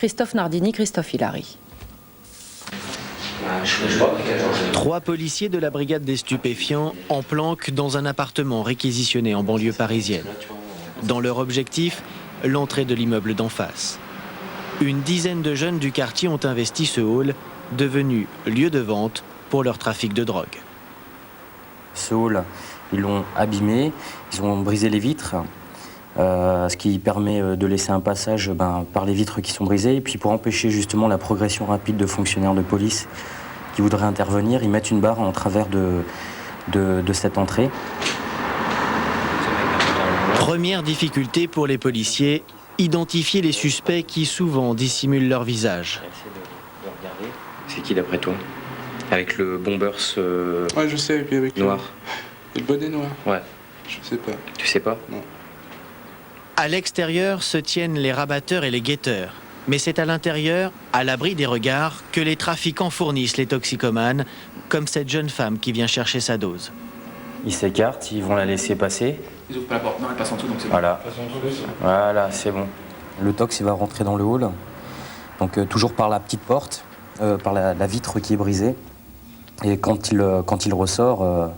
Christophe Nardini, Christophe Hilary. 3 policiers de la brigade des stupéfiants en planquent dans un appartement réquisitionné en banlieue parisienne. Dans leur objectif, l'entrée de l'immeuble d'en face. Une dizaine de jeunes du quartier ont investi ce hall, devenu lieu de vente pour leur trafic de drogue. Ce hall, ils l'ont abîmé, ils ont brisé les vitres, ce qui permet de laisser un passage par les vitres qui sont brisées. Et puis pour empêcher justement la progression rapide de fonctionnaires de police qui voudraient intervenir, ils mettent une barre en travers de cette entrée. Première difficulté pour les policiers, identifier les suspects qui souvent dissimulent leur visage. C'est qui d'après toi? Avec le bombers ouais, je sais, et puis avec noir. Le bonnet noir. Ouais. Je sais pas. Tu sais pas? Non. À l'extérieur se tiennent les rabatteurs et les guetteurs. Mais c'est à l'intérieur, à l'abri des regards, que les trafiquants fournissent les toxicomanes, comme cette jeune femme qui vient chercher sa dose. Ils s'écartent, ils vont la laisser passer. Ils ouvrent pas la porte, non, elle passe en dessous, donc c'est bon. Voilà. Voilà, c'est bon. Le tox, il va rentrer dans le hall, donc toujours par la petite porte, par la vitre qui est brisée. Et quand il ressort,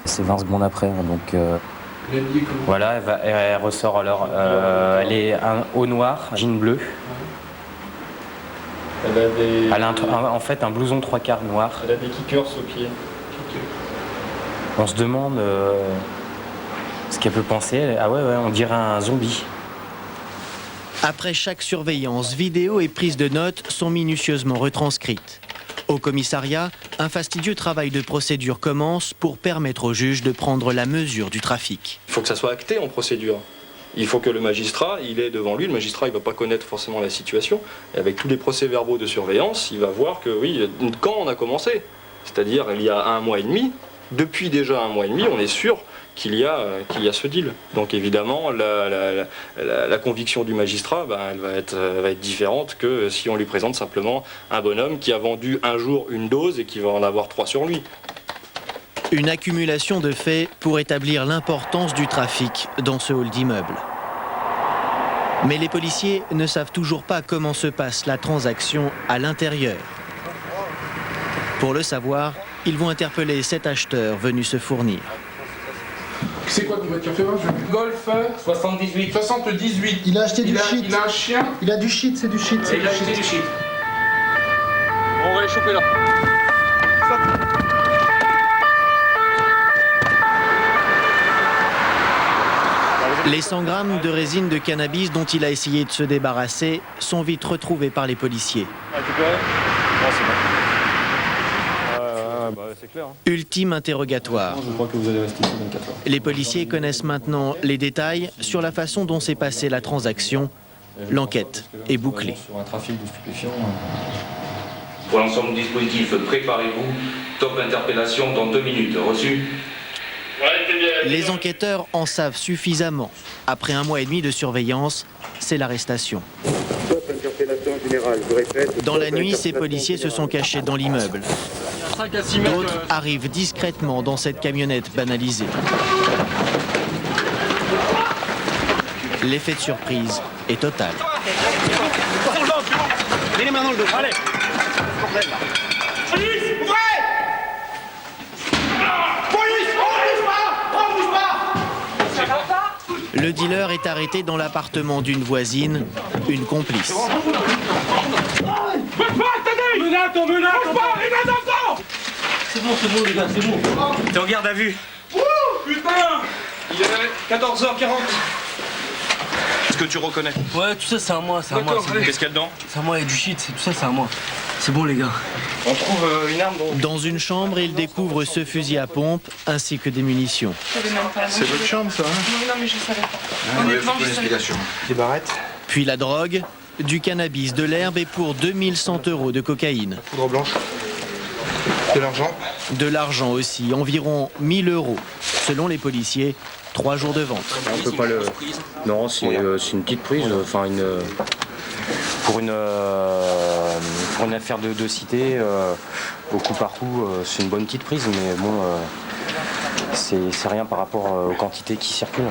c'est 20 secondes après. Donc, voilà, elle ressort alors. Elle est un haut noir, jean bleu. Elle a en fait un blouson 3/4 noir. Elle a des kickers aux pieds. On se demande ce qu'elle peut penser. Ah ouais, on dirait un zombie. Après chaque surveillance, vidéo et prise de notes sont minutieusement retranscrites. Au commissariat, un fastidieux travail de procédure commence pour permettre au juge de prendre la mesure du trafic. Il faut que ça soit acté en procédure. Il faut que le magistrat, il est devant lui. Le magistrat, il ne va pas connaître forcément la situation. Et avec tous les procès-verbaux de surveillance, il va voir que oui, quand on a commencé, c'est-à-dire il y a 1 mois et demi, depuis déjà 1 mois et demi, on est sûr qu'il y a ce deal. Donc évidemment, la conviction du magistrat, elle va être différente que si on lui présente simplement un bonhomme qui a vendu un jour une dose et qui va en avoir 3 sur lui. Une accumulation de faits pour établir l'importance du trafic dans ce hall d'immeuble. Mais les policiers ne savent toujours pas comment se passe la transaction à l'intérieur. Pour le savoir, ils vont interpeller 7 acheteurs venus se fournir. C'est quoi ton voiture? Fais voir, Golf 78. 78. Il a acheté du shit. Il a un chien. Il a du shit, c'est du shit. Il a acheté du shit. On va les choper là. Les 100 grammes de résine de cannabis dont il a essayé de se débarrasser sont vite retrouvés par les policiers. C'est clair. Ultime interrogatoire. Je crois que vous allez rester ici 24 heures. Les policiers connaissent maintenant les détails sur la façon dont s'est passée la transaction. L'enquête est bouclée. Sur un trafic de stupéfiants. Pour l'ensemble du dispositif, préparez-vous. Top interpellation dans 2 minutes. Reçu? Les enquêteurs en savent suffisamment. Après 1 mois et demi de surveillance, c'est l'arrestation. Dans la nuit, ces policiers se sont cachés dans l'immeuble. D'autres arrivent discrètement dans cette camionnette banalisée. L'effet de surprise est total. Mets les mains dans le dos. Allez. Le dealer est arrêté dans l'appartement d'une voisine, une complice. C'est bon les gars, c'est bon. T'es en garde à vue. Putain! Il est 14h40. Est-ce que tu reconnais? Ouais, tout ça c'est à moi, c'est à moi. Qu'est-ce qu'il y a dedans? C'est à moi, il y a du shit, tout ça c'est à moi. C'est bon les gars. On trouve une arme Dans une chambre, il découvre ce fusil à pompe ainsi que des munitions. C'est votre chambre, ça, hein? Non, mais je savais pas. Honnêtement, je savais pas. Des barrettes. Puis la drogue, du cannabis, de l'herbe et pour 2100 € de cocaïne. Poudre blanche. De l'argent. De l'argent aussi, environ 1000 €. Selon les policiers, 3 jours de vente. On peut pas le... Non, c'est une petite prise, enfin Pour une affaire de cité, au coup par coup, c'est une bonne petite prise, mais bon, c'est rien par rapport aux quantités qui circulent.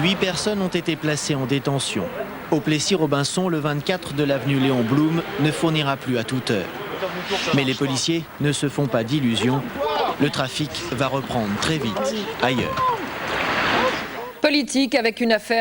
8 personnes ont été placées en détention. Au Plessis-Robinson, le 24 de l'avenue Léon Blum ne fournira plus à toute heure. Mais les policiers ne se font pas d'illusions. Le trafic va reprendre très vite ailleurs. Politique avec une affaire